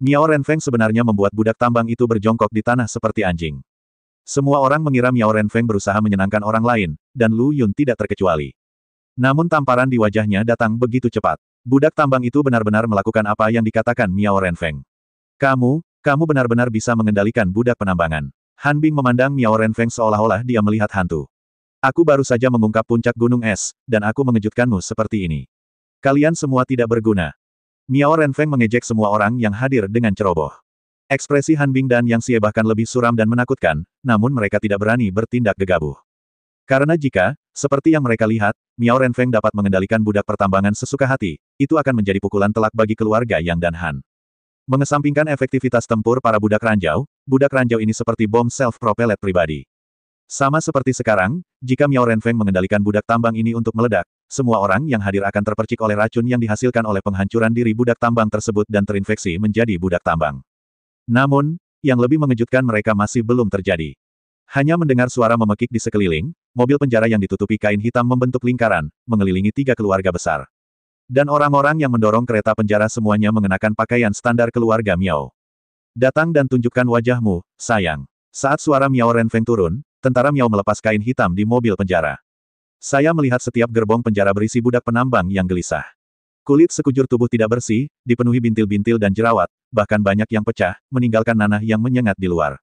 Miao Renfeng sebenarnya membuat budak tambang itu berjongkok di tanah seperti anjing. Semua orang mengira Miao Renfeng berusaha menyenangkan orang lain, dan Lu Yun tidak terkecuali. Namun tamparan di wajahnya datang begitu cepat. Budak tambang itu benar-benar melakukan apa yang dikatakan Miao Renfeng. Kamu benar-benar bisa mengendalikan budak penambangan. Han Bing memandang Miao Renfeng seolah-olah dia melihat hantu. Aku baru saja mengungkap puncak gunung es, dan aku mengejutkanmu seperti ini. Kalian semua tidak berguna. Miao Renfeng mengejek semua orang yang hadir dengan ceroboh. Ekspresi Han Bing dan Yang Xie bahkan lebih suram dan menakutkan, namun mereka tidak berani bertindak gegabah. Karena jika, seperti yang mereka lihat, Miao Renfeng dapat mengendalikan budak pertambangan sesuka hati, itu akan menjadi pukulan telak bagi keluarga Yang dan Han. Mengesampingkan efektivitas tempur para budak ranjau ini seperti bom self-propellet pribadi. Sama seperti sekarang, jika Miao Renfeng mengendalikan budak tambang ini untuk meledak, semua orang yang hadir akan terpercik oleh racun yang dihasilkan oleh penghancuran diri budak tambang tersebut dan terinfeksi menjadi budak tambang. Namun, yang lebih mengejutkan mereka masih belum terjadi. Hanya mendengar suara memekik di sekeliling, mobil penjara yang ditutupi kain hitam membentuk lingkaran, mengelilingi 3 keluarga besar. Dan orang-orang yang mendorong kereta penjara semuanya mengenakan pakaian standar keluarga Miao. Datang dan tunjukkan wajahmu, sayang. Saat suara Miao Renfeng turun, tentara Miao melepas kain hitam di mobil penjara. Saya melihat setiap gerbong penjara berisi budak penambang yang gelisah. Kulit sekujur tubuh tidak bersih, dipenuhi bintil-bintil dan jerawat, bahkan banyak yang pecah, meninggalkan nanah yang menyengat di luar.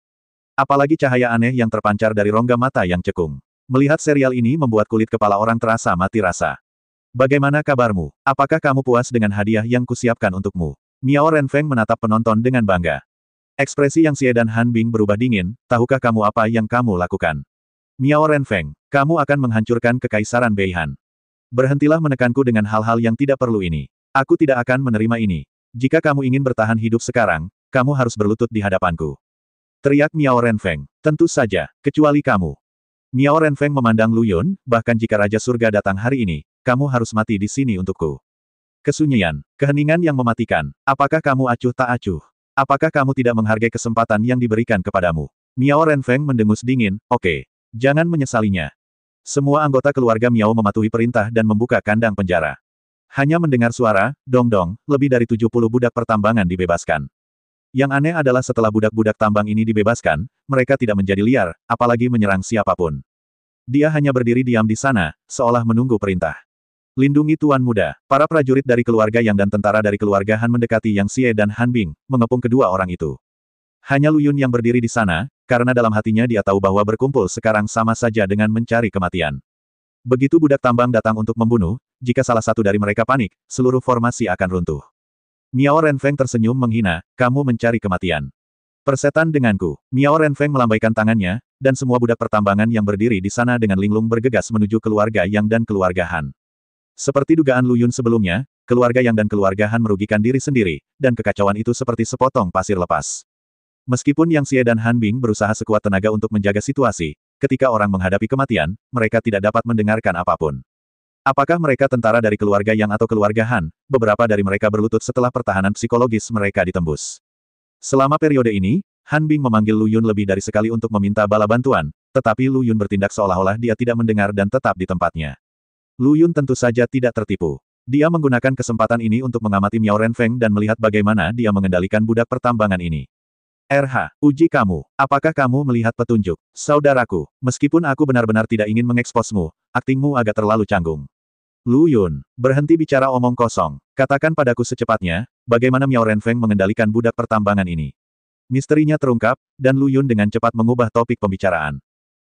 Apalagi cahaya aneh yang terpancar dari rongga mata yang cekung. Melihat serial ini membuat kulit kepala orang terasa mati rasa. Bagaimana kabarmu? Apakah kamu puas dengan hadiah yang kusiapkan untukmu? Miao Renfeng menatap penonton dengan bangga. Ekspresi Yang Xie dan Han Bing berubah dingin, tahukah kamu apa yang kamu lakukan? Miao Renfeng, kamu akan menghancurkan kekaisaran Beihan. Berhentilah menekanku dengan hal-hal yang tidak perlu ini. Aku tidak akan menerima ini. Jika kamu ingin bertahan hidup sekarang, kamu harus berlutut di hadapanku. Teriak Miao Renfeng. Tentu saja, kecuali kamu. Miao Renfeng memandang Lu Yun, bahkan jika Raja Surga datang hari ini, kamu harus mati di sini untukku. Kesunyian, keheningan yang mematikan. Apakah kamu acuh tak acuh? Apakah kamu tidak menghargai kesempatan yang diberikan kepadamu? Miao Renfeng mendengus dingin, oke. Jangan menyesalinya. Semua anggota keluarga Miao mematuhi perintah dan membuka kandang penjara. Hanya mendengar suara, dong-dong, lebih dari 70 budak pertambangan dibebaskan. Yang aneh adalah setelah budak-budak tambang ini dibebaskan, mereka tidak menjadi liar, apalagi menyerang siapapun. Dia hanya berdiri diam di sana, seolah menunggu perintah. Lindungi Tuan Muda. Para prajurit dari keluarga Yang dan tentara dari keluarga Han mendekati Yang Xie dan Han Bing, mengepung kedua orang itu. Hanya Lu Yun yang berdiri di sana, karena dalam hatinya dia tahu bahwa berkumpul sekarang sama saja dengan mencari kematian. Begitu budak tambang datang untuk membunuh, jika salah satu dari mereka panik, seluruh formasi akan runtuh. Miao Renfeng tersenyum menghina, kamu mencari kematian. Persetan denganku. Miao Renfeng melambaikan tangannya, dan semua budak pertambangan yang berdiri di sana dengan linglung bergegas menuju keluarga Yang dan keluarga Han. Seperti dugaan Lu Yun sebelumnya, keluarga Yang dan keluarga Han merugikan diri sendiri, dan kekacauan itu seperti sepotong pasir lepas. Meskipun Yang Xie dan Han Bing berusaha sekuat tenaga untuk menjaga situasi, ketika orang menghadapi kematian, mereka tidak dapat mendengarkan apapun. Apakah mereka tentara dari keluarga Yang atau keluarga Han, beberapa dari mereka berlutut setelah pertahanan psikologis mereka ditembus. Selama periode ini, Han Bing memanggil Lu Yun lebih dari sekali untuk meminta bala bantuan, tetapi Lu Yun bertindak seolah-olah dia tidak mendengar dan tetap di tempatnya. Lu Yun tentu saja tidak tertipu. Dia menggunakan kesempatan ini untuk mengamati Miao Renfeng dan melihat bagaimana dia mengendalikan budak pertambangan ini. RH, uji kamu. Apakah kamu melihat petunjuk? Saudaraku, meskipun aku benar-benar tidak ingin mengeksposmu, aktingmu agak terlalu canggung. Lu Yun, berhenti bicara omong kosong. Katakan padaku secepatnya, bagaimana Miao Renfeng mengendalikan budak pertambangan ini. Misterinya terungkap, dan Lu Yun dengan cepat mengubah topik pembicaraan.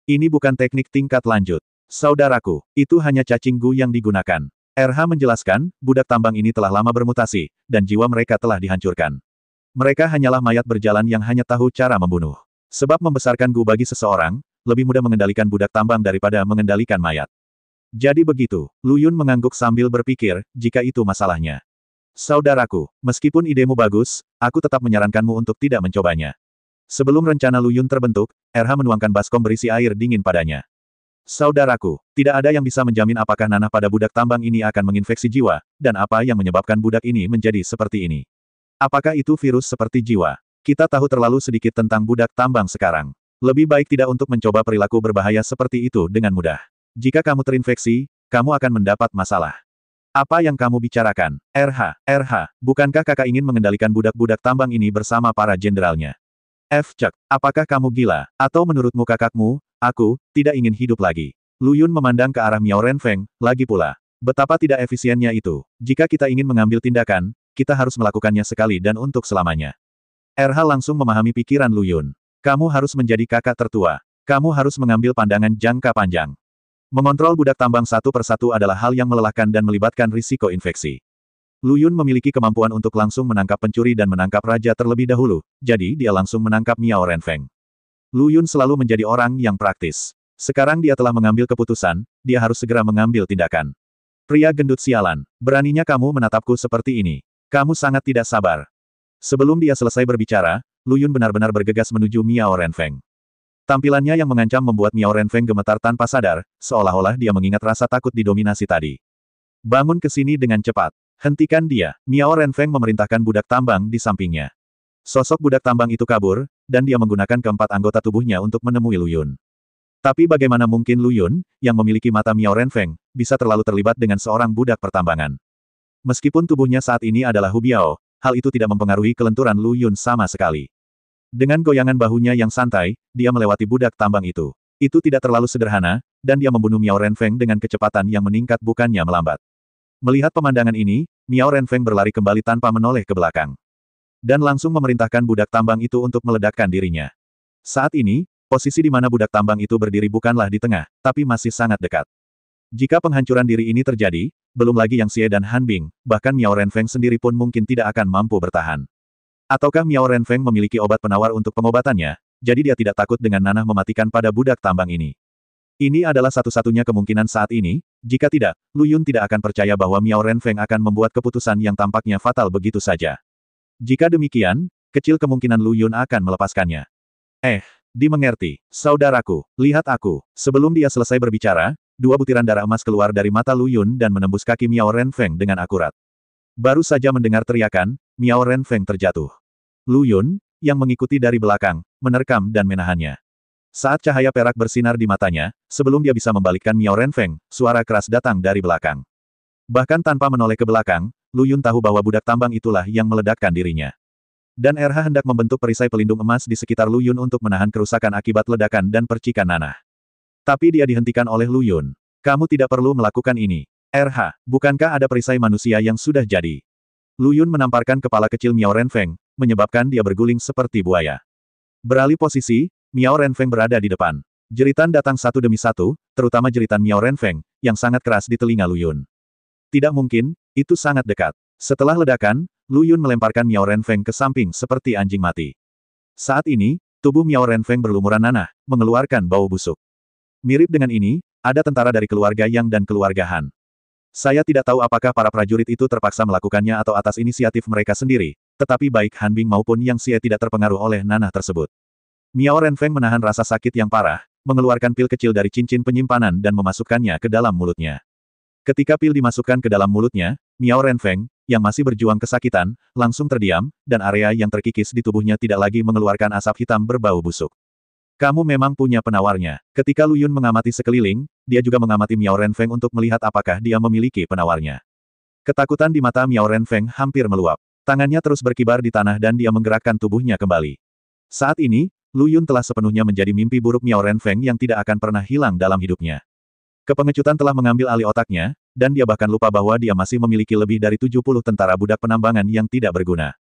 Ini bukan teknik tingkat lanjut. Saudaraku, itu hanya cacing gu yang digunakan. RH menjelaskan, budak tambang ini telah lama bermutasi, dan jiwa mereka telah dihancurkan. Mereka hanyalah mayat berjalan yang hanya tahu cara membunuh. Sebab membesarkan gu bagi seseorang, lebih mudah mengendalikan budak tambang daripada mengendalikan mayat. Jadi begitu, Lu Yun mengangguk sambil berpikir, jika itu masalahnya. Saudaraku, meskipun idemu bagus, aku tetap menyarankanmu untuk tidak mencobanya. Sebelum rencana Lu Yun terbentuk, RH menuangkan baskom berisi air dingin padanya. Saudaraku, tidak ada yang bisa menjamin apakah nanah pada budak tambang ini akan menginfeksi jiwa, dan apa yang menyebabkan budak ini menjadi seperti ini. Apakah itu virus seperti jiwa? Kita tahu terlalu sedikit tentang budak tambang sekarang. Lebih baik tidak untuk mencoba perilaku berbahaya seperti itu dengan mudah. Jika kamu terinfeksi, kamu akan mendapat masalah. Apa yang kamu bicarakan? RH, bukankah kakak ingin mengendalikan budak-budak tambang ini bersama para jenderalnya? Cek, apakah kamu gila? Atau menurutmu kakakmu, aku, tidak ingin hidup lagi? Lu Yun memandang ke arah Miao Renfeng, lagi pula. Betapa tidak efisiennya itu. Jika kita ingin mengambil tindakan, kita harus melakukannya sekali dan untuk selamanya. RH langsung memahami pikiran Lu Yun. Kamu harus menjadi kakak tertua. Kamu harus mengambil pandangan jangka panjang. Mengontrol budak tambang satu persatu adalah hal yang melelahkan dan melibatkan risiko infeksi. Lu Yun memiliki kemampuan untuk langsung menangkap pencuri dan menangkap raja terlebih dahulu, jadi dia langsung menangkap Miao Renfeng. Lu Yun selalu menjadi orang yang praktis. Sekarang dia telah mengambil keputusan, dia harus segera mengambil tindakan. Pria gendut sialan, beraninya kamu menatapku seperti ini. Kamu sangat tidak sabar. Sebelum dia selesai berbicara, Lu Yun benar-benar bergegas menuju Miao Renfeng. Tampilannya yang mengancam membuat Miao Renfeng gemetar tanpa sadar, seolah-olah dia mengingat rasa takut didominasi tadi. Bangun ke sini dengan cepat. Hentikan dia. Miao Renfeng memerintahkan budak tambang di sampingnya. Sosok budak tambang itu kabur, dan dia menggunakan keempat anggota tubuhnya untuk menemui Lu Yun. Tapi bagaimana mungkin Lu Yun, yang memiliki mata Miao Renfeng, bisa terlalu terlibat dengan seorang budak pertambangan? Meskipun tubuhnya saat ini adalah Hu Biao, hal itu tidak mempengaruhi kelenturan Lu Yun sama sekali. Dengan goyangan bahunya yang santai, dia melewati budak tambang itu. Itu tidak terlalu sederhana, dan dia membunuh Miao Renfeng dengan kecepatan yang meningkat bukannya melambat. Melihat pemandangan ini, Miao Renfeng berlari kembali tanpa menoleh ke belakang. Dan langsung memerintahkan budak tambang itu untuk meledakkan dirinya. Saat ini, posisi di mana budak tambang itu berdiri bukanlah di tengah, tapi masih sangat dekat. Jika penghancuran diri ini terjadi, belum lagi Yang Xie dan Han Bing, bahkan Miao Renfeng sendiri pun mungkin tidak akan mampu bertahan. Ataukah Miao Renfeng memiliki obat penawar untuk pengobatannya, jadi dia tidak takut dengan nanah mematikan pada budak tambang ini. Ini adalah satu-satunya kemungkinan saat ini, jika tidak, Lu Yun tidak akan percaya bahwa Miao Renfeng akan membuat keputusan yang tampaknya fatal begitu saja. Jika demikian, kecil kemungkinan Lu Yun akan melepaskannya. Dimengerti, saudaraku, lihat aku. Sebelum dia selesai berbicara, dua butiran darah emas keluar dari mata Lu Yun dan menembus kaki Miao Renfeng dengan akurat. Baru saja mendengar teriakan, Miao Renfeng terjatuh. Lu Yun, yang mengikuti dari belakang, menerkam dan menahannya. Saat cahaya perak bersinar di matanya, sebelum dia bisa membalikkan Miao Renfeng, suara keras datang dari belakang. Bahkan tanpa menoleh ke belakang, Lu Yun tahu bahwa budak tambang itulah yang meledakkan dirinya. Dan RH hendak membentuk perisai pelindung emas di sekitar Lu Yun untuk menahan kerusakan akibat ledakan dan percikan nanah. Tapi dia dihentikan oleh Lu Yun. Kamu tidak perlu melakukan ini. RH, bukankah ada perisai manusia yang sudah jadi? Lu Yun menamparkan kepala kecil Miao Renfeng, menyebabkan dia berguling seperti buaya. Beralih posisi, Miao Renfeng berada di depan. Jeritan datang satu demi satu, terutama jeritan Miao Renfeng, yang sangat keras di telinga Lu Yun. Tidak mungkin, itu sangat dekat. Setelah ledakan, Lu Yun melemparkan Miao Renfeng ke samping seperti anjing mati. Saat ini, tubuh Miao Renfeng berlumuran nanah, mengeluarkan bau busuk. Mirip dengan ini, ada tentara dari keluarga Yang dan keluarga Han. Saya tidak tahu apakah para prajurit itu terpaksa melakukannya atau atas inisiatif mereka sendiri, tetapi baik Han Bing maupun Yang Xie tidak terpengaruh oleh nanah tersebut. Miao Renfeng menahan rasa sakit yang parah, mengeluarkan pil kecil dari cincin penyimpanan dan memasukkannya ke dalam mulutnya. Ketika pil dimasukkan ke dalam mulutnya, Miao Renfeng, yang masih berjuang kesakitan, langsung terdiam, dan area yang terkikis di tubuhnya tidak lagi mengeluarkan asap hitam berbau busuk. Kamu memang punya penawarnya. Ketika Lu Yun mengamati sekeliling, dia juga mengamati Miao Renfeng untuk melihat apakah dia memiliki penawarnya. Ketakutan di mata Miao Renfeng hampir meluap. Tangannya terus berkibar di tanah dan dia menggerakkan tubuhnya kembali. Saat ini, Lu Yun telah sepenuhnya menjadi mimpi buruk Miao Renfeng yang tidak akan pernah hilang dalam hidupnya. Kepengecutan telah mengambil alih otaknya, dan dia bahkan lupa bahwa dia masih memiliki lebih dari 70 tentara budak penambangan yang tidak berguna.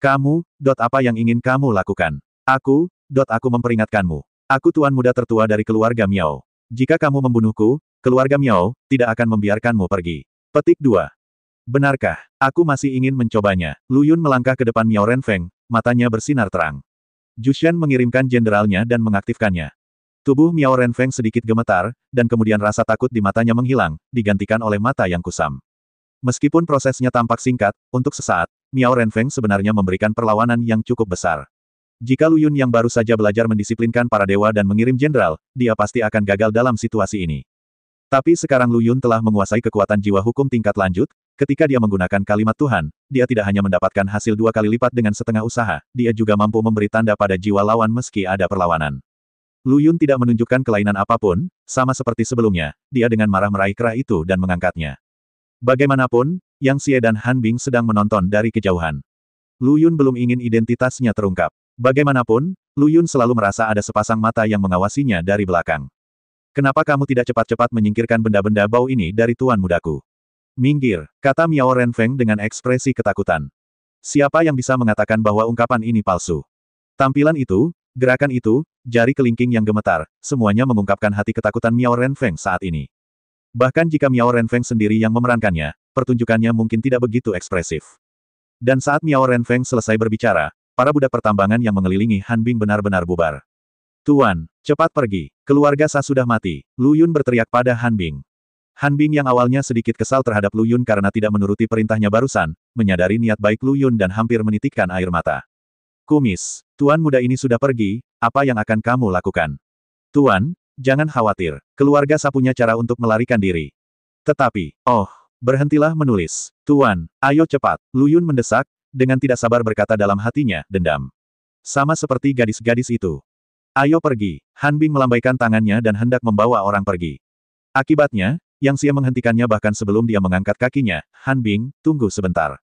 Kamu, apa yang ingin kamu lakukan? Aku memperingatkanmu. Aku tuan muda tertua dari keluarga Miao. Jika kamu membunuhku, keluarga Miao tidak akan membiarkanmu pergi. Petik 2. Benarkah? Aku masih ingin mencobanya. Lu Yun melangkah ke depan Miao Renfeng, matanya bersinar terang. Jushen mengirimkan jenderalnya dan mengaktifkannya. Tubuh Miao Renfeng sedikit gemetar, dan kemudian rasa takut di matanya menghilang, digantikan oleh mata yang kusam. Meskipun prosesnya tampak singkat, untuk sesaat, Miao Renfeng sebenarnya memberikan perlawanan yang cukup besar. Jika Lu Yun yang baru saja belajar mendisiplinkan para dewa dan mengirim jenderal, dia pasti akan gagal dalam situasi ini. Tapi sekarang Lu Yun telah menguasai kekuatan jiwa hukum tingkat lanjut, ketika dia menggunakan kalimat Tuhan, dia tidak hanya mendapatkan hasil 2 kali lipat dengan setengah usaha, dia juga mampu memberi tanda pada jiwa lawan meski ada perlawanan. Lu Yun tidak menunjukkan kelainan apapun, sama seperti sebelumnya, dia dengan marah meraih kerah itu dan mengangkatnya. Bagaimanapun, Yang Xie dan Han Bing sedang menonton dari kejauhan. Lu Yun belum ingin identitasnya terungkap. Bagaimanapun, Lu Yun selalu merasa ada sepasang mata yang mengawasinya dari belakang. Kenapa kamu tidak cepat-cepat menyingkirkan benda-benda bau ini dari tuan mudaku? Minggir, kata Miao Renfeng dengan ekspresi ketakutan. Siapa yang bisa mengatakan bahwa ungkapan ini palsu? Tampilan itu, gerakan itu, jari kelingking yang gemetar, semuanya mengungkapkan hati ketakutan Miao Renfeng saat ini. Bahkan jika Miao Renfeng sendiri yang memerankannya, pertunjukannya mungkin tidak begitu ekspresif. Dan saat Miao Renfeng selesai berbicara, para budak pertambangan yang mengelilingi Han Bing benar-benar bubar. Tuan, cepat pergi, keluarga Sa sudah mati, Lu Yun berteriak pada Han Bing. Han Bing yang awalnya sedikit kesal terhadap Lu Yun karena tidak menuruti perintahnya barusan, menyadari niat baik Lu Yun dan hampir menitikkan air mata. Kumis, tuan muda ini sudah pergi, apa yang akan kamu lakukan? Tuan, jangan khawatir, keluarga Sa punya cara untuk melarikan diri. Tetapi, berhentilah menulis. Tuan, ayo cepat, Lu Yun mendesak, dengan tidak sabar berkata dalam hatinya, dendam. Sama seperti gadis-gadis itu. Ayo pergi, Han Bing melambaikan tangannya dan hendak membawa orang pergi. Akibatnya, Yang Xie menghentikannya bahkan sebelum dia mengangkat kakinya. Han Bing, tunggu sebentar.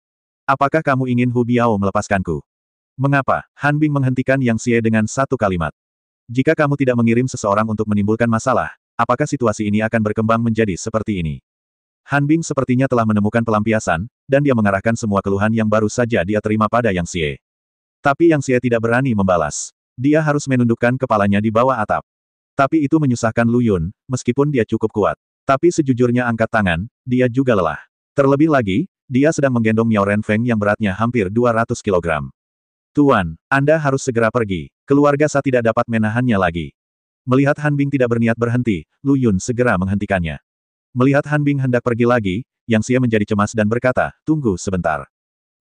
Apakah kamu ingin Hu Biao melepaskanku? Mengapa? Han Bing menghentikan Yang Xie dengan satu kalimat. Jika kamu tidak mengirim seseorang untuk menimbulkan masalah, apakah situasi ini akan berkembang menjadi seperti ini? Han Bing sepertinya telah menemukan pelampiasan, dan dia mengarahkan semua keluhan yang baru saja dia terima pada Yang Xie. Tapi Yang Xie tidak berani membalas. Dia harus menundukkan kepalanya di bawah atap. Tapi itu menyusahkan Lu Yun, meskipun dia cukup kuat. Tapi sejujurnya angkat tangan, dia juga lelah. Terlebih lagi, dia sedang menggendong Miao Renfeng yang beratnya hampir 200 kilogram. Tuan, Anda harus segera pergi. Keluarga Sa tidak dapat menahannya lagi. Melihat Han Bing tidak berniat berhenti, Lu Yun segera menghentikannya. Melihat Han Bing hendak pergi lagi, Yang Xie menjadi cemas dan berkata, tunggu sebentar.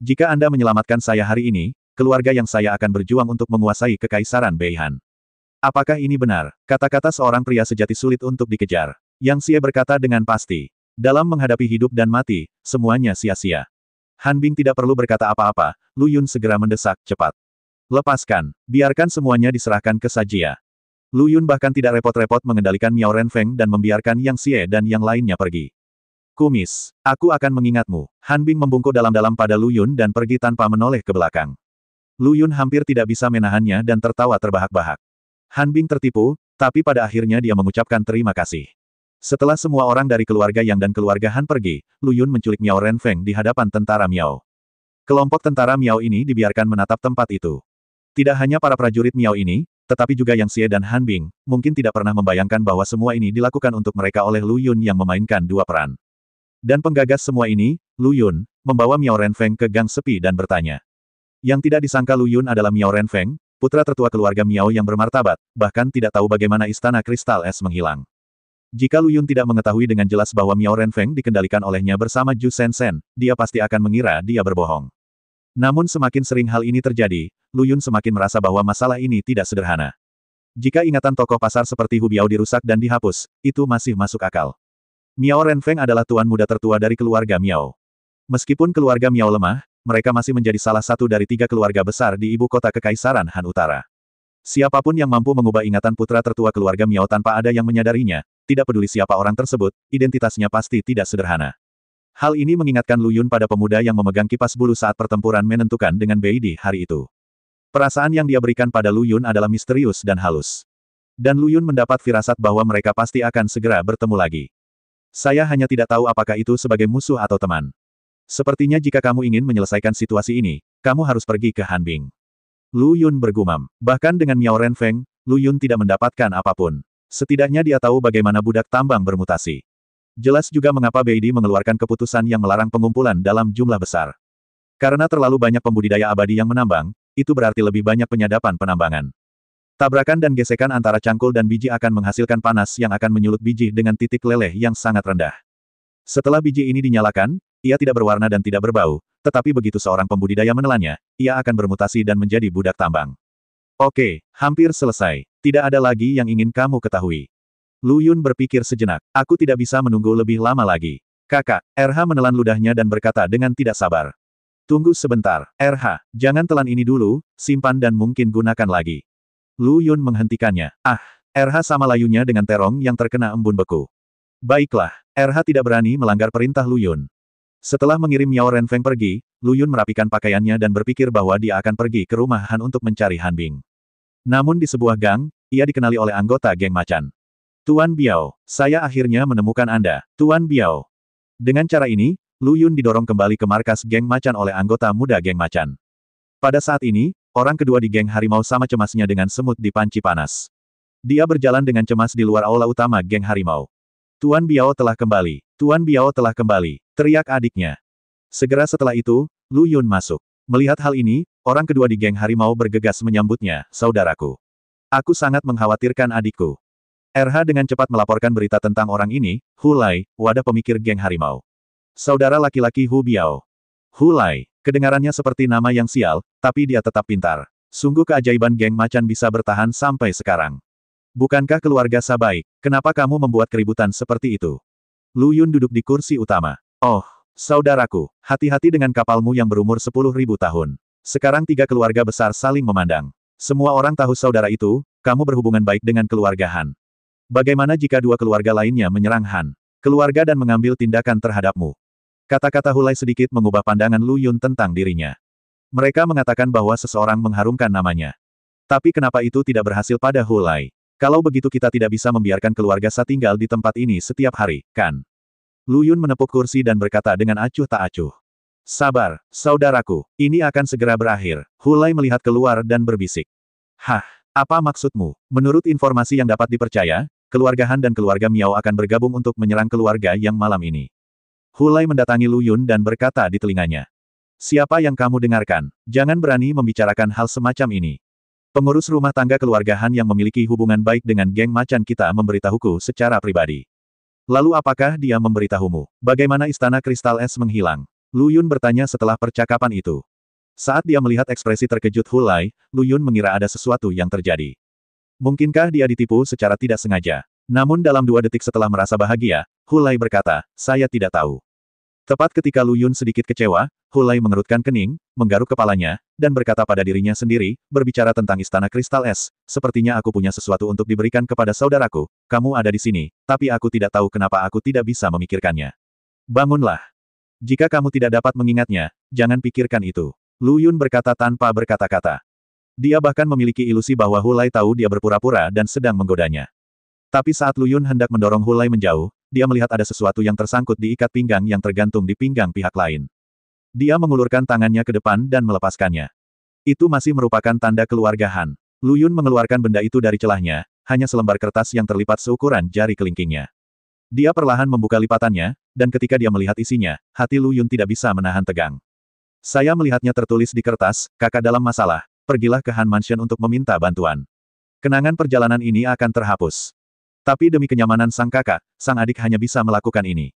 Jika Anda menyelamatkan saya hari ini, keluarga yang saya akan berjuang untuk menguasai kekaisaran Beihan. Apakah ini benar? Kata-kata seorang pria sejati sulit untuk dikejar. Yang Xie berkata dengan pasti. Dalam menghadapi hidup dan mati, semuanya sia-sia. Han Bing tidak perlu berkata apa-apa, Lu Yun segera mendesak, cepat. Lepaskan, biarkan semuanya diserahkan ke Sajia. Lu Yun bahkan tidak repot-repot mengendalikan Miao Renfeng dan membiarkan Yang Xie dan yang lainnya pergi. Kumis, aku akan mengingatmu. Han Bing membungkuk dalam-dalam pada Lu Yun dan pergi tanpa menoleh ke belakang. Lu Yun hampir tidak bisa menahannya dan tertawa terbahak-bahak. Han Bing tertipu, tapi pada akhirnya dia mengucapkan terima kasih. Setelah semua orang dari keluarga Yang dan keluarga Han pergi, Lu Yun menculik Miao Renfeng di hadapan tentara Miao. Kelompok tentara Miao ini dibiarkan menatap tempat itu. Tidak hanya para prajurit Miao ini, tetapi juga Yang Xie dan Han Bing, mungkin tidak pernah membayangkan bahwa semua ini dilakukan untuk mereka oleh Lu Yun yang memainkan dua peran. Dan penggagas semua ini, Lu Yun, membawa Miao Renfeng ke gang sepi dan bertanya. Yang tidak disangka Lu Yun adalah Miao Renfeng, putra tertua keluarga Miao yang bermartabat, bahkan tidak tahu bagaimana istana kristal es menghilang. Jika Lu Yun tidak mengetahui dengan jelas bahwa Miao Renfeng dikendalikan olehnya bersama Ju Sensen, dia pasti akan mengira dia berbohong. Namun semakin sering hal ini terjadi, Lu Yun semakin merasa bahwa masalah ini tidak sederhana. Jika ingatan tokoh pasar seperti Hu Biao dirusak dan dihapus, itu masih masuk akal. Miao Renfeng adalah tuan muda tertua dari keluarga Miao. Meskipun keluarga Miao lemah, mereka masih menjadi salah satu dari 3 keluarga besar di ibu kota Kekaisaran Han Utara. Siapapun yang mampu mengubah ingatan putra tertua keluarga Miao tanpa ada yang menyadarinya, tidak peduli siapa orang tersebut, identitasnya pasti tidak sederhana. Hal ini mengingatkan Lu Yun pada pemuda yang memegang kipas bulu saat pertempuran menentukan dengan Bei di hari itu. Perasaan yang dia berikan pada Lu Yun adalah misterius dan halus. Dan Lu Yun mendapat firasat bahwa mereka pasti akan segera bertemu lagi. Saya hanya tidak tahu apakah itu sebagai musuh atau teman. Sepertinya jika kamu ingin menyelesaikan situasi ini, kamu harus pergi ke Han Bing. Lu Yun bergumam. Bahkan dengan Miao Renfeng, Lu Yun tidak mendapatkan apapun. Setidaknya dia tahu bagaimana budak tambang bermutasi. Jelas juga mengapa Bei Di mengeluarkan keputusan yang melarang pengumpulan dalam jumlah besar. Karena terlalu banyak pembudidaya abadi yang menambang, itu berarti lebih banyak penyadapan penambangan. Tabrakan dan gesekan antara cangkul dan biji akan menghasilkan panas yang akan menyulut biji dengan titik leleh yang sangat rendah. Setelah biji ini dinyalakan, ia tidak berwarna dan tidak berbau, tetapi begitu seorang pembudidaya menelannya, ia akan bermutasi dan menjadi budak tambang. Oke, hampir selesai. Tidak ada lagi yang ingin kamu ketahui. Lu Yun berpikir sejenak. Aku tidak bisa menunggu lebih lama lagi. Kakak, RH menelan ludahnya dan berkata dengan tidak sabar. Tunggu sebentar, RH, jangan telan ini dulu, simpan dan mungkin gunakan lagi. Lu Yun menghentikannya. RH sama layunya dengan terong yang terkena embun beku. Baiklah, RH tidak berani melanggar perintah Lu Yun. Setelah mengirim Miao Renfeng pergi, Lu Yun merapikan pakaiannya dan berpikir bahwa dia akan pergi ke rumah Han untuk mencari Han Bing. Namun di sebuah gang, ia dikenali oleh anggota geng macan. Tuan Biao, saya akhirnya menemukan Anda, Tuan Biao. Dengan cara ini, Lu Yun didorong kembali ke markas geng macan oleh anggota muda geng macan. Pada saat ini, orang kedua di geng harimau sama cemasnya dengan semut di panci panas. Dia berjalan dengan cemas di luar aula utama geng harimau. Tuan Biao telah kembali. Tuan Biao telah kembali, teriak adiknya. Segera setelah itu, Lu Yun masuk. Melihat hal ini, orang kedua di geng harimau bergegas menyambutnya, saudaraku. Aku sangat mengkhawatirkan adikku. RH dengan cepat melaporkan berita tentang orang ini, Hu Lai, wadah pemikir geng harimau. Saudara laki-laki Hu Biao. Hu Lai, kedengarannya seperti nama yang sial, tapi dia tetap pintar. Sungguh keajaiban geng macan bisa bertahan sampai sekarang. Bukankah keluarga Sabai, kenapa kamu membuat keributan seperti itu? Lu Yun duduk di kursi utama. Oh, saudaraku, hati-hati dengan kapalmu yang berumur 10.000 tahun. Sekarang 3 keluarga besar saling memandang. Semua orang tahu saudara itu, kamu berhubungan baik dengan keluarga Han. Bagaimana jika 2 keluarga lainnya menyerang Han? Keluarga dan mengambil tindakan terhadapmu. Kata-kata Hu Lai sedikit mengubah pandangan Lu Yun tentang dirinya. Mereka mengatakan bahwa seseorang mengharumkan namanya. Tapi kenapa itu tidak berhasil pada Hu Lai? Kalau begitu kita tidak bisa membiarkan keluarga Sa tinggal di tempat ini setiap hari, kan? Lu Yun menepuk kursi dan berkata dengan acuh tak acuh. Sabar, saudaraku, ini akan segera berakhir. Hu Lai melihat keluar dan berbisik. Hah, apa maksudmu? Menurut informasi yang dapat dipercaya, keluarga Han dan keluarga Miao akan bergabung untuk menyerang keluarga yang malam ini. Hu Lai mendatangi Lu Yun dan berkata di telinganya. Siapa yang kamu dengarkan? Jangan berani membicarakan hal semacam ini. Pengurus rumah tangga keluarga Han yang memiliki hubungan baik dengan geng macan kita memberitahuku secara pribadi. Lalu apakah dia memberitahumu? Bagaimana istana kristal es menghilang? Lu Yun bertanya setelah percakapan itu. Saat dia melihat ekspresi terkejut Hu Lai, Lu Yun mengira ada sesuatu yang terjadi. Mungkinkah dia ditipu secara tidak sengaja? Namun dalam 2 detik setelah merasa bahagia, Hu Lai berkata, saya tidak tahu. Tepat ketika Lu Yun sedikit kecewa, Hu Lai mengerutkan kening, menggaruk kepalanya, dan berkata pada dirinya sendiri, berbicara tentang istana kristal es, sepertinya aku punya sesuatu untuk diberikan kepada saudaraku, kamu ada di sini, tapi aku tidak tahu kenapa aku tidak bisa memikirkannya. Bangunlah. Jika kamu tidak dapat mengingatnya, jangan pikirkan itu. Lu Yun berkata tanpa berkata-kata. Dia bahkan memiliki ilusi bahwa Hu Lai tahu dia berpura-pura dan sedang menggodanya. Tapi saat Lu Yun hendak mendorong Hu Lai menjauh, dia melihat ada sesuatu yang tersangkut di ikat pinggang yang tergantung di pinggang pihak lain. Dia mengulurkan tangannya ke depan dan melepaskannya. Itu masih merupakan tanda keluarga Han. Lu Yun mengeluarkan benda itu dari celahnya, hanya selembar kertas yang terlipat seukuran jari kelingkingnya. Dia perlahan membuka lipatannya, dan ketika dia melihat isinya, hati Lu Yun tidak bisa menahan tegang. Saya melihatnya tertulis di kertas, kakak dalam masalah, pergilah ke Han Mansion untuk meminta bantuan. Kenangan perjalanan ini akan terhapus. Tapi demi kenyamanan sang kakak, sang adik hanya bisa melakukan ini.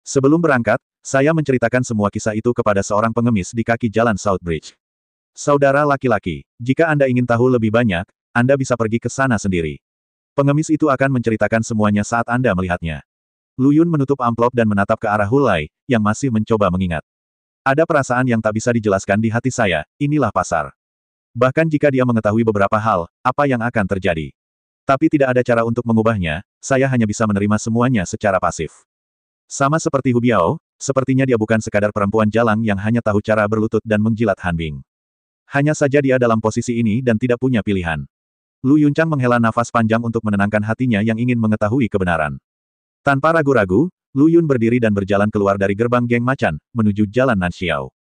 Sebelum berangkat, saya menceritakan semua kisah itu kepada seorang pengemis di kaki jalan Southbridge. Saudara laki-laki, jika Anda ingin tahu lebih banyak, Anda bisa pergi ke sana sendiri. Pengemis itu akan menceritakan semuanya saat Anda melihatnya. Lu Yun menutup amplop dan menatap ke arah Hu Lai, yang masih mencoba mengingat. Ada perasaan yang tak bisa dijelaskan di hati saya, inilah pasar. Bahkan jika dia mengetahui beberapa hal, apa yang akan terjadi? Tapi tidak ada cara untuk mengubahnya, saya hanya bisa menerima semuanya secara pasif. Sama seperti Hu Biao, sepertinya dia bukan sekadar perempuan jalang yang hanya tahu cara berlutut dan menjilat Han Bing. Hanya saja dia dalam posisi ini dan tidak punya pilihan. Lu Yunchang menghela nafas panjang untuk menenangkan hatinya yang ingin mengetahui kebenaran. Tanpa ragu-ragu, Lu Yun berdiri dan berjalan keluar dari gerbang geng macan, menuju jalan Nanxiao.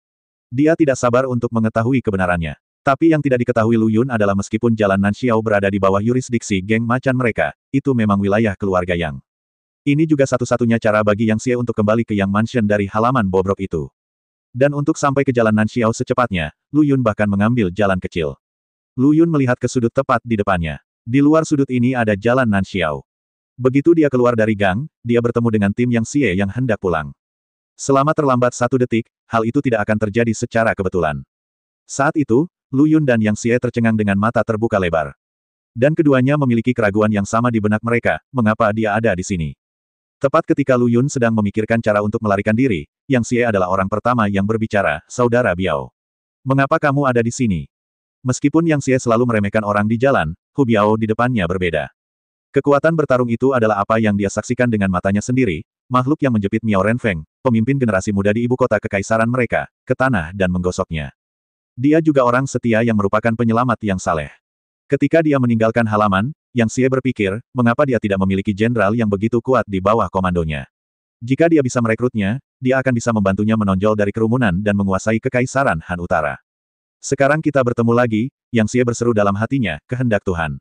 Dia tidak sabar untuk mengetahui kebenarannya. Tapi yang tidak diketahui Lu Yun adalah meskipun jalan Nanxiao berada di bawah yurisdiksi geng macan mereka, itu memang wilayah keluarga Yang. Ini juga satu-satunya cara bagi Yang Xie untuk kembali ke Yang Mansion dari halaman bobrok itu. Dan untuk sampai ke jalan Nanxiao secepatnya, Lu Yun bahkan mengambil jalan kecil. Lu Yun melihat ke sudut tepat di depannya. Di luar sudut ini ada jalan Nanxiao. Begitu dia keluar dari gang, dia bertemu dengan tim Yang Xie yang hendak pulang. Selama terlambat 1 detik, hal itu tidak akan terjadi secara kebetulan. Saat itu, Lu Yun dan Yang Xie tercengang dengan mata terbuka lebar. Dan keduanya memiliki keraguan yang sama di benak mereka, mengapa dia ada di sini. Tepat ketika Lu Yun sedang memikirkan cara untuk melarikan diri, Yang Xie adalah orang pertama yang berbicara, Saudara Biao. Mengapa kamu ada di sini? Meskipun Yang Xie selalu meremehkan orang di jalan, Hu Biao di depannya berbeda. Kekuatan bertarung itu adalah apa yang dia saksikan dengan matanya sendiri, makhluk yang menjepit Miao Renfeng, pemimpin generasi muda di ibu kota kekaisaran mereka, ke tanah dan menggosoknya. Dia juga orang setia yang merupakan penyelamat yang saleh. Ketika dia meninggalkan halaman, Yang Xie berpikir, mengapa dia tidak memiliki jenderal yang begitu kuat di bawah komandonya. Jika dia bisa merekrutnya, dia akan bisa membantunya menonjol dari kerumunan dan menguasai kekaisaran Han Utara. Sekarang kita bertemu lagi, Yang Xie berseru dalam hatinya, kehendak Tuhan.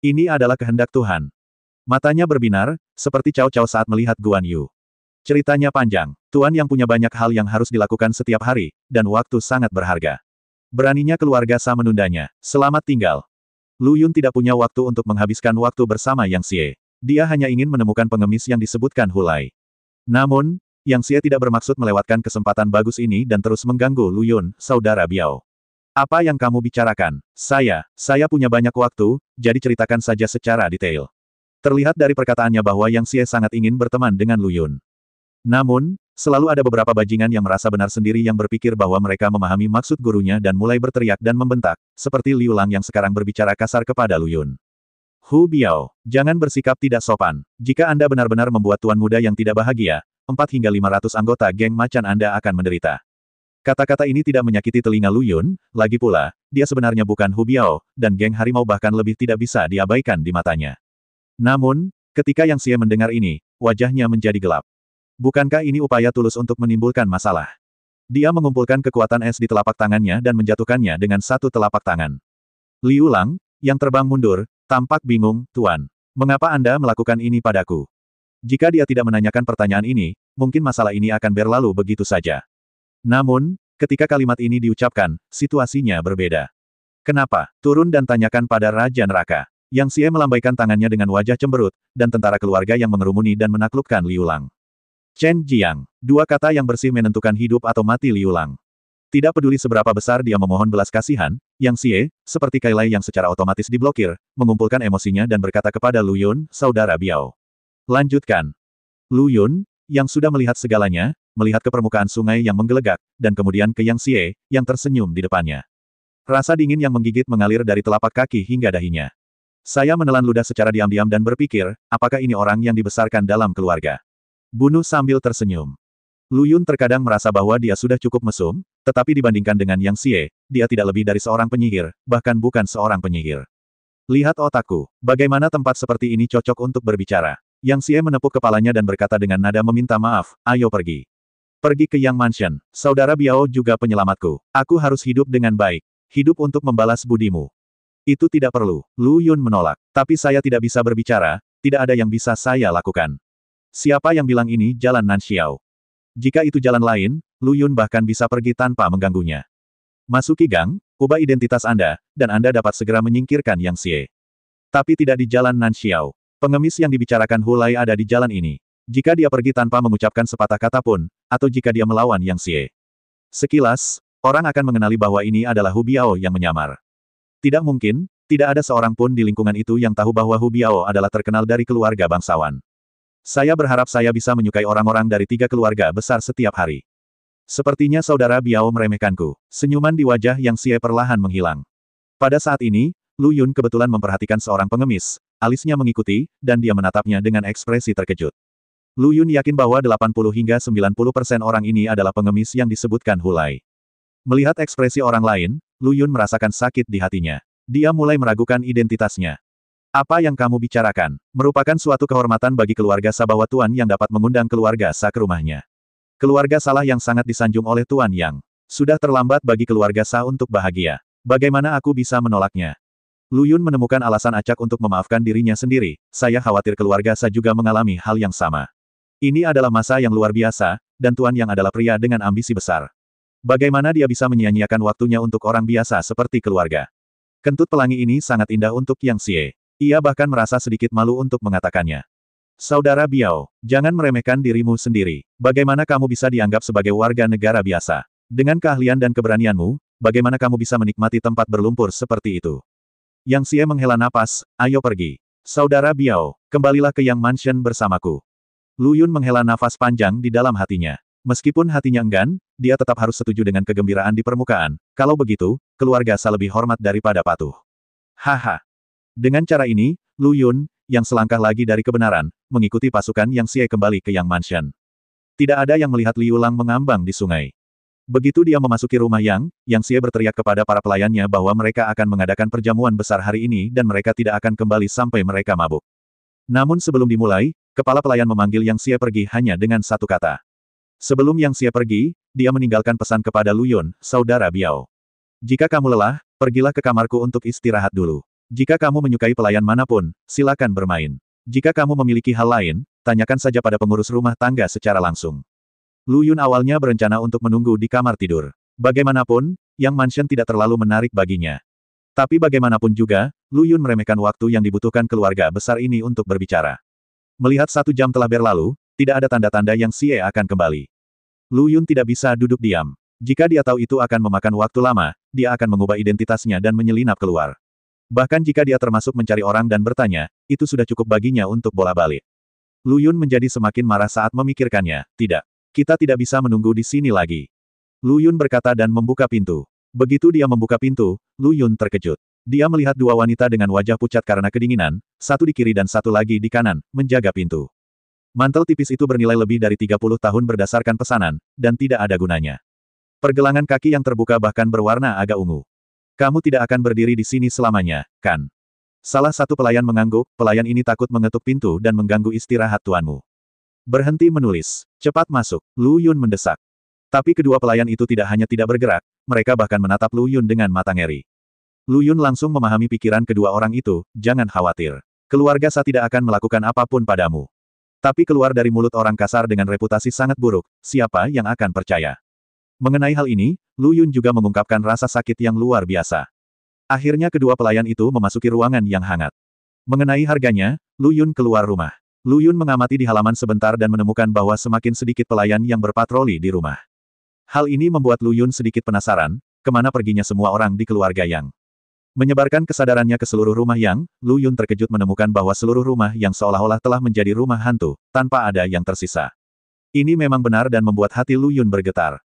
Ini adalah kehendak Tuhan. Matanya berbinar, seperti Cao Cao saat melihat Guan Yu. Ceritanya panjang. Tuan yang punya banyak hal yang harus dilakukan setiap hari, dan waktu sangat berharga. Beraninya keluarga Sa menundanya. Selamat tinggal. Lu Yun tidak punya waktu untuk menghabiskan waktu bersama Yang Xie. Dia hanya ingin menemukan pengemis yang disebutkan Hulai. Namun, Yang Xie tidak bermaksud melewatkan kesempatan bagus ini dan terus mengganggu Lu Yun, saudara Biao. Apa yang kamu bicarakan? Saya punya banyak waktu, jadi ceritakan saja secara detail. Terlihat dari perkataannya bahwa Yang Xie sangat ingin berteman dengan Lu Yun. Namun, selalu ada beberapa bajingan yang merasa benar sendiri yang berpikir bahwa mereka memahami maksud gurunya dan mulai berteriak dan membentak, seperti Liu Lang yang sekarang berbicara kasar kepada Lu Yun. Hu Biao, jangan bersikap tidak sopan. Jika Anda benar-benar membuat tuan muda yang tidak bahagia, 4 hingga 500 anggota geng macan Anda akan menderita. Kata-kata ini tidak menyakiti telinga Lu Yun, lagi pula, dia sebenarnya bukan Hu Biao, dan geng harimau bahkan lebih tidak bisa diabaikan di matanya. Namun, ketika Yang Xie mendengar ini, wajahnya menjadi gelap. Bukankah ini upaya tulus untuk menimbulkan masalah? Dia mengumpulkan kekuatan es di telapak tangannya dan menjatuhkannya dengan satu telapak tangan. Liu Lang, yang terbang mundur, tampak bingung, Tuan. Mengapa Anda melakukan ini padaku? Jika dia tidak menanyakan pertanyaan ini, mungkin masalah ini akan berlalu begitu saja. Namun, ketika kalimat ini diucapkan, situasinya berbeda. Kenapa? Turun dan tanyakan pada Raja Neraka. Yang Xie melambaikan tangannya dengan wajah cemberut, dan tentara keluarga yang mengerumuni dan menaklukkan Liu Lang. Chen Jiang, dua kata yang bersih menentukan hidup atau mati Liu Lang. Tidak peduli seberapa besar dia memohon belas kasihan, Yang Xie, seperti Kailai yang secara otomatis diblokir, mengumpulkan emosinya dan berkata kepada Lu Yun, saudara Biao. Lanjutkan. Lu Yun, yang sudah melihat segalanya, melihat ke permukaan sungai yang menggelegak, dan kemudian ke Yang Xie, yang tersenyum di depannya. Rasa dingin yang menggigit mengalir dari telapak kaki hingga dahinya. Saya menelan ludah secara diam-diam dan berpikir, apakah ini orang yang dibesarkan dalam keluarga? Bunuh sambil tersenyum. Lu Yun terkadang merasa bahwa dia sudah cukup mesum, tetapi dibandingkan dengan Yang Xie, dia tidak lebih dari seorang penyihir, bahkan bukan seorang penyihir. Lihat otakku, bagaimana tempat seperti ini cocok untuk berbicara. Yang Xie menepuk kepalanya dan berkata dengan nada meminta maaf, ayo pergi. Pergi ke Yang Mansion, saudara Biao juga penyelamatku. Aku harus hidup dengan baik. Hidup untuk membalas budimu. Itu tidak perlu. Lu Yun menolak. Tapi saya tidak bisa berbicara, tidak ada yang bisa saya lakukan. Siapa yang bilang ini jalan Nan Xiao? Jika itu jalan lain, Lu Yun bahkan bisa pergi tanpa mengganggunya. Masuki gang, ubah identitas Anda, dan Anda dapat segera menyingkirkan Yang Xie. Tapi tidak di jalan Nan Xiao. Pengemis yang dibicarakan Hulai ada di jalan ini. Jika dia pergi tanpa mengucapkan sepatah kata pun, atau jika dia melawan Yang Xie. Sekilas, orang akan mengenali bahwa ini adalah Hu Biao yang menyamar. Tidak mungkin, tidak ada seorang pun di lingkungan itu yang tahu bahwa Hu Biao adalah terkenal dari keluarga bangsawan. Saya berharap saya bisa menyukai orang-orang dari 3 keluarga besar setiap hari. Sepertinya saudara Biao meremehkanku. Senyuman di wajah Yang Xie perlahan menghilang. Pada saat ini, Lu Yun kebetulan memperhatikan seorang pengemis, alisnya mengikuti, dan dia menatapnya dengan ekspresi terkejut. Lu Yun yakin bahwa 80 hingga 90% orang ini adalah pengemis yang disebutkan Hulai. Melihat ekspresi orang lain, Lu Yun merasakan sakit di hatinya. Dia mulai meragukan identitasnya. Apa yang kamu bicarakan, merupakan suatu kehormatan bagi keluarga Sa bahwa Tuan yang dapat mengundang keluarga Sa ke rumahnya. Keluarga Salah yang sangat disanjung oleh Tuan Yang. Sudah terlambat bagi keluarga Sa untuk bahagia. Bagaimana aku bisa menolaknya? Lu Yun menemukan alasan acak untuk memaafkan dirinya sendiri. Saya khawatir keluarga Sa juga mengalami hal yang sama. Ini adalah masa yang luar biasa, dan Tuan Yang adalah pria dengan ambisi besar. Bagaimana dia bisa menyia-nyiakan waktunya untuk orang biasa seperti keluarga? Kentut pelangi ini sangat indah untuk Yang Xie. Ia bahkan merasa sedikit malu untuk mengatakannya. Saudara Biao, jangan meremehkan dirimu sendiri. Bagaimana kamu bisa dianggap sebagai warga negara biasa? Dengan keahlian dan keberanianmu, bagaimana kamu bisa menikmati tempat berlumpur seperti itu? Yang Xie menghela napas, ayo pergi. Saudara Biao, kembalilah ke Yang Mansion bersamaku. Lu Yun menghela nafas panjang di dalam hatinya. Meskipun hatinya enggan, dia tetap harus setuju dengan kegembiraan di permukaan. Kalau begitu, keluarga Sa lebih hormat daripada patuh. Haha. Dengan cara ini, Lu Yun, yang selangkah lagi dari kebenaran, mengikuti pasukan Yang Xie kembali ke Yang Mansion. Tidak ada yang melihat Liu Lang mengambang di sungai. Begitu dia memasuki rumah Yang Xie berteriak kepada para pelayannya bahwa mereka akan mengadakan perjamuan besar hari ini dan mereka tidak akan kembali sampai mereka mabuk. Namun sebelum dimulai, kepala pelayan memanggil Yang Xie pergi hanya dengan satu kata. Sebelum Yang Xie pergi, dia meninggalkan pesan kepada Lu Yun, saudara Biao. Jika kamu lelah, pergilah ke kamarku untuk istirahat dulu. Jika kamu menyukai pelayan manapun, silakan bermain. Jika kamu memiliki hal lain, tanyakan saja pada pengurus rumah tangga secara langsung. Lu Yun awalnya berencana untuk menunggu di kamar tidur. Bagaimanapun, Yang Mansion tidak terlalu menarik baginya. Tapi bagaimanapun juga, Lu Yun meremehkan waktu yang dibutuhkan keluarga besar ini untuk berbicara. Melihat 1 jam telah berlalu, tidak ada tanda-tanda Yang Xie akan kembali. Lu Yun tidak bisa duduk diam. Jika dia tahu itu akan memakan waktu lama, dia akan mengubah identitasnya dan menyelinap keluar. Bahkan jika dia termasuk mencari orang dan bertanya, itu sudah cukup baginya untuk bola-balik. Lu Yun menjadi semakin marah saat memikirkannya. Tidak. Kita tidak bisa menunggu di sini lagi. Lu Yun berkata dan membuka pintu. Begitu dia membuka pintu, Lu Yun terkejut. Dia melihat 2 wanita dengan wajah pucat karena kedinginan, satu di kiri dan satu lagi di kanan, menjaga pintu. Mantel tipis itu bernilai lebih dari 30 tahun berdasarkan pesanan, dan tidak ada gunanya. Pergelangan kaki yang terbuka bahkan berwarna agak ungu. Kamu tidak akan berdiri di sini selamanya, kan? Salah satu pelayan mengangguk, pelayan ini takut mengetuk pintu dan mengganggu istirahat tuanmu. Berhenti menulis. Cepat masuk, Lu Yun mendesak. Tapi kedua pelayan itu tidak hanya tidak bergerak, mereka bahkan menatap Lu Yun dengan mata ngeri. Lu Yun langsung memahami pikiran kedua orang itu, jangan khawatir. Keluarga Sa tidak akan melakukan apapun padamu. Tapi keluar dari mulut orang kasar dengan reputasi sangat buruk, siapa yang akan percaya? Mengenai hal ini, Lu Yun juga mengungkapkan rasa sakit yang luar biasa. Akhirnya kedua pelayan itu memasuki ruangan yang hangat. Mengenai harganya, Lu Yun keluar rumah. Lu Yun mengamati di halaman sebentar dan menemukan bahwa semakin sedikit pelayan yang berpatroli di rumah. Hal ini membuat Lu Yun sedikit penasaran, kemana perginya semua orang di keluarga Yang. Menyebarkan kesadarannya ke seluruh rumah Yang, Lu Yun terkejut menemukan bahwa seluruh rumah Yang seolah-olah telah menjadi rumah hantu, tanpa ada yang tersisa. Ini memang benar dan membuat hati Lu Yun bergetar.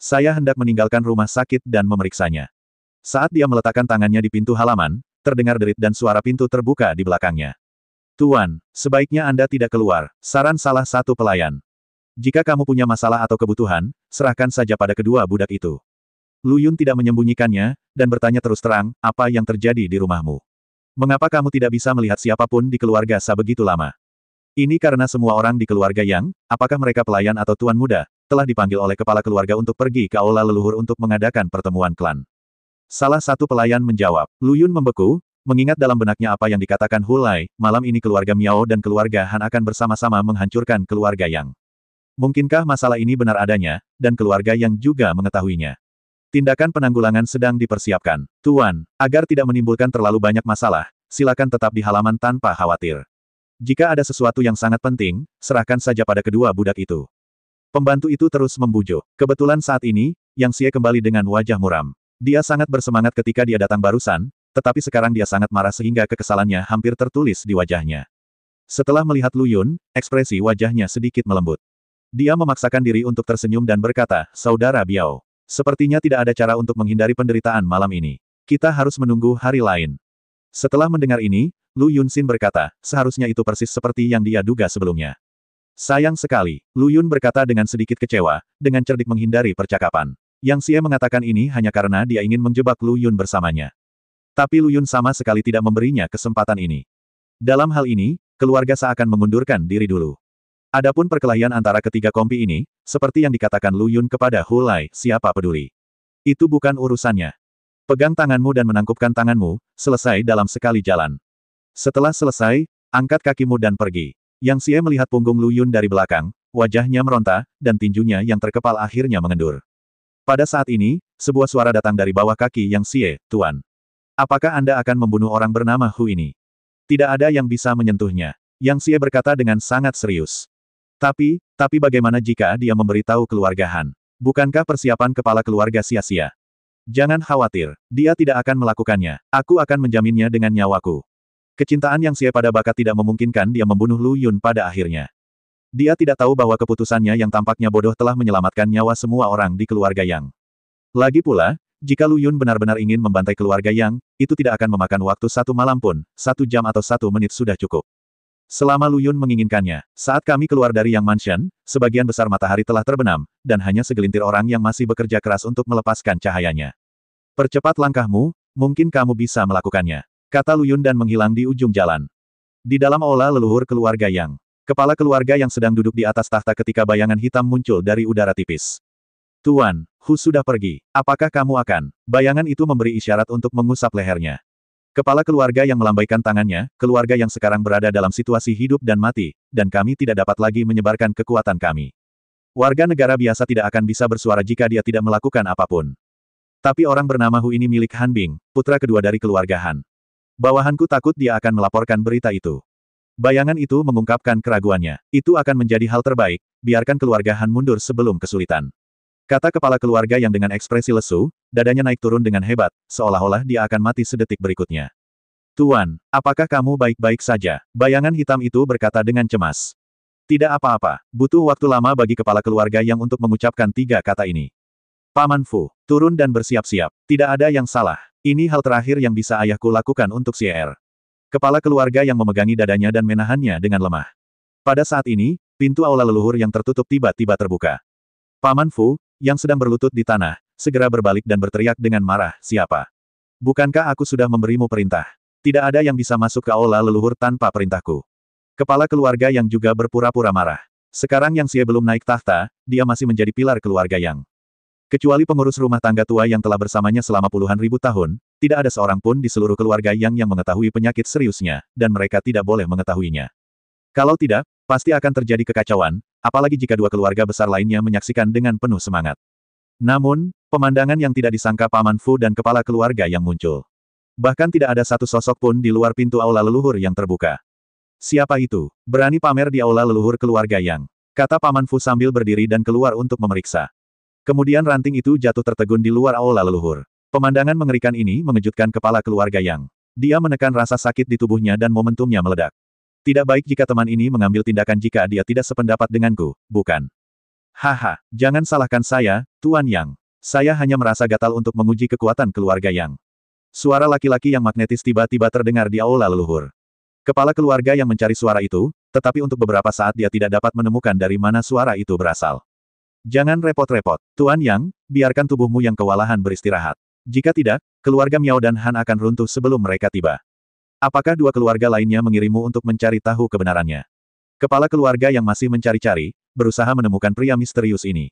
Saya hendak meninggalkan rumah sakit dan memeriksanya. Saat dia meletakkan tangannya di pintu halaman, terdengar derit dan suara pintu terbuka di belakangnya. Tuan, sebaiknya Anda tidak keluar, saran salah satu pelayan. Jika kamu punya masalah atau kebutuhan, serahkan saja pada kedua budak itu. Lu Yun tidak menyembunyikannya, dan bertanya terus terang, apa yang terjadi di rumahmu? Mengapa kamu tidak bisa melihat siapapun di keluarga Sa begitu lama? Ini karena semua orang di keluarga Yang, apakah mereka pelayan atau tuan muda, telah dipanggil oleh kepala keluarga untuk pergi ke aula leluhur untuk mengadakan pertemuan klan. Salah satu pelayan menjawab. Lu Yun membeku, mengingat dalam benaknya apa yang dikatakan Hulai, malam ini keluarga Miao dan keluarga Han akan bersama-sama menghancurkan keluarga Yang. Mungkinkah masalah ini benar adanya, dan keluarga Yang juga mengetahuinya? Tindakan penanggulangan sedang dipersiapkan. Tuan, agar tidak menimbulkan terlalu banyak masalah, silakan tetap di halaman tanpa khawatir. Jika ada sesuatu yang sangat penting, serahkan saja pada kedua budak itu. Pembantu itu terus membujuk. Kebetulan saat ini, Yang Xie kembali dengan wajah muram. Dia sangat bersemangat ketika dia datang barusan, tetapi sekarang dia sangat marah sehingga kekesalannya hampir tertulis di wajahnya. Setelah melihat Lu Yun, ekspresi wajahnya sedikit melembut. Dia memaksakan diri untuk tersenyum dan berkata, Saudara Biao, sepertinya tidak ada cara untuk menghindari penderitaan malam ini. Kita harus menunggu hari lain. Setelah mendengar ini, Lu Yunxin berkata, seharusnya itu persis seperti yang dia duga sebelumnya. Sayang sekali, Lu Yun berkata dengan sedikit kecewa, dengan cerdik menghindari percakapan. Yang Xie mengatakan ini hanya karena dia ingin menjebak Lu Yun bersamanya. Tapi Lu Yun sama sekali tidak memberinya kesempatan ini. Dalam hal ini, keluarga Sa akan mengundurkan diri dulu. Adapun perkelahian antara ketiga kompi ini, seperti yang dikatakan Lu Yun kepada Hulai, siapa peduli. Itu bukan urusannya. Pegang tanganmu dan menangkupkan tanganmu, selesai dalam sekali jalan. Setelah selesai, angkat kakimu dan pergi. Yang Xie melihat punggung Lu Yun dari belakang, wajahnya meronta, dan tinjunya yang terkepal akhirnya mengendur. Pada saat ini, sebuah suara datang dari bawah kaki Yang Xie, Tuan. Apakah Anda akan membunuh orang bernama Hu ini? Tidak ada yang bisa menyentuhnya. Yang Xie berkata dengan sangat serius. Tapi bagaimana jika dia memberitahu keluarga Han? Bukankah persiapan kepala keluarga sia-sia? Jangan khawatir, dia tidak akan melakukannya. Aku akan menjaminnya dengan nyawaku. Kecintaan Yang Xie pada bakat tidak memungkinkan dia membunuh Lu Yun pada akhirnya. Dia tidak tahu bahwa keputusannya yang tampaknya bodoh telah menyelamatkan nyawa semua orang di keluarga Yang. Lagi pula, jika Lu Yun benar-benar ingin membantai keluarga Yang, itu tidak akan memakan waktu 1 malam pun, 1 jam atau 1 menit sudah cukup. Selama Lu Yun menginginkannya, saat kami keluar dari Yang Mansion, sebagian besar matahari telah terbenam, dan hanya segelintir orang yang masih bekerja keras untuk melepaskan cahayanya. Percepat langkahmu, mungkin kamu bisa melakukannya, kata Lu Yun dan menghilang di ujung jalan. Di dalam aula leluhur keluarga Yang, kepala keluarga yang sedang duduk di atas tahta ketika bayangan hitam muncul dari udara tipis. Tuan, Hu sudah pergi. Apakah kamu akan? Bayangan itu memberi isyarat untuk mengusap lehernya. Kepala keluarga yang melambaikan tangannya, keluarga yang sekarang berada dalam situasi hidup dan mati, dan kami tidak dapat lagi menyebarkan kekuatan kami. Warga negara biasa tidak akan bisa bersuara jika dia tidak melakukan apapun. Tapi orang bernama Hu ini milik Han Bing, putra kedua dari keluarga Han. Bawahanku takut dia akan melaporkan berita itu. Bayangan itu mengungkapkan keraguannya. Itu akan menjadi hal terbaik, biarkan keluarga Han mundur sebelum kesulitan. Kata kepala keluarga yang dengan ekspresi lesu, dadanya naik turun dengan hebat, seolah-olah dia akan mati sedetik berikutnya. Tuan, apakah kamu baik-baik saja? Bayangan hitam itu berkata dengan cemas. Tidak apa-apa, butuh waktu lama bagi kepala keluarga yang untuk mengucapkan 3 kata ini. Paman Fu, turun dan bersiap-siap. Tidak ada yang salah. Ini hal terakhir yang bisa ayahku lakukan untuk Xier. Kepala keluarga yang memegangi dadanya dan menahannya dengan lemah. Pada saat ini, pintu aula leluhur yang tertutup tiba-tiba terbuka. Paman Fu, yang sedang berlutut di tanah, segera berbalik dan berteriak dengan marah, siapa? Bukankah aku sudah memberimu perintah? Tidak ada yang bisa masuk ke aula leluhur tanpa perintahku. Kepala keluarga yang juga berpura-pura marah. Sekarang Yang Xie belum naik tahta, dia masih menjadi pilar keluarga Yang. Kecuali pengurus rumah tangga tua yang telah bersamanya selama puluhan ribu tahun, tidak ada seorang pun di seluruh keluarga yang mengetahui penyakit seriusnya, dan mereka tidak boleh mengetahuinya. Kalau tidak, pasti akan terjadi kekacauan, apalagi jika dua keluarga besar lainnya menyaksikan dengan penuh semangat. Namun, pemandangan yang tidak disangka Paman Fu dan kepala keluarga yang muncul. Bahkan tidak ada satu sosok pun di luar pintu aula leluhur yang terbuka. Siapa itu? Berani pamer di aula leluhur keluarga Yang? Kata Paman Fu sambil berdiri dan keluar untuk memeriksa. Kemudian ranting itu jatuh tertegun di luar aula leluhur. Pemandangan mengerikan ini mengejutkan kepala keluarga Yang. Dia menekan rasa sakit di tubuhnya dan momentumnya meledak. Tidak baik jika teman ini mengambil tindakan jika dia tidak sependapat denganku, bukan? Haha, jangan salahkan saya, Tuan Yang. Saya hanya merasa gatal untuk menguji kekuatan keluarga Yang. Suara laki-laki yang magnetis tiba-tiba terdengar di aula leluhur. Kepala keluarga yang mencari suara itu, tetapi untuk beberapa saat dia tidak dapat menemukan dari mana suara itu berasal. Jangan repot-repot, Tuan Yang, biarkan tubuhmu yang kewalahan beristirahat. Jika tidak, keluarga Miao dan Han akan runtuh sebelum mereka tiba. Apakah dua keluarga lainnya mengirimmu untuk mencari tahu kebenarannya? Kepala keluarga yang masih mencari-cari, berusaha menemukan pria misterius ini.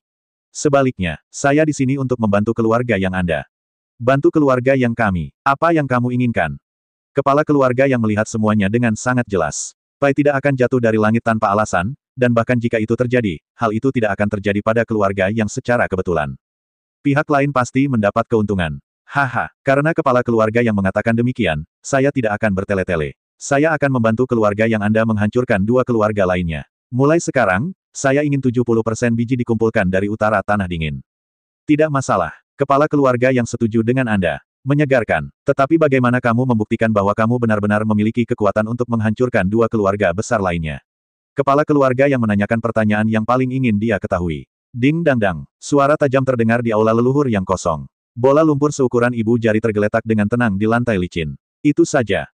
Sebaliknya, saya di sini untuk membantu keluarga yang Anda. Bantu keluarga yang kami. Apa yang kamu inginkan? Kepala keluarga yang melihat semuanya dengan sangat jelas. Pai tidak akan jatuh dari langit tanpa alasan, dan bahkan jika itu terjadi, hal itu tidak akan terjadi pada keluarga yang secara kebetulan. Pihak lain pasti mendapat keuntungan. Haha, karena kepala keluarga yang mengatakan demikian, saya tidak akan bertele-tele. Saya akan membantu keluarga yang Anda menghancurkan dua keluarga lainnya. Mulai sekarang, saya ingin 70% biji dikumpulkan dari utara tanah dingin. Tidak masalah. Kepala keluarga yang setuju dengan Anda. Menyegarkan. Tetapi bagaimana kamu membuktikan bahwa kamu benar-benar memiliki kekuatan untuk menghancurkan dua keluarga besar lainnya? Kepala keluarga yang menanyakan pertanyaan yang paling ingin dia ketahui. Ding dang dang. Suara tajam terdengar di aula leluhur yang kosong. Bola lumpur seukuran ibu jari tergeletak dengan tenang di lantai licin. Itu saja.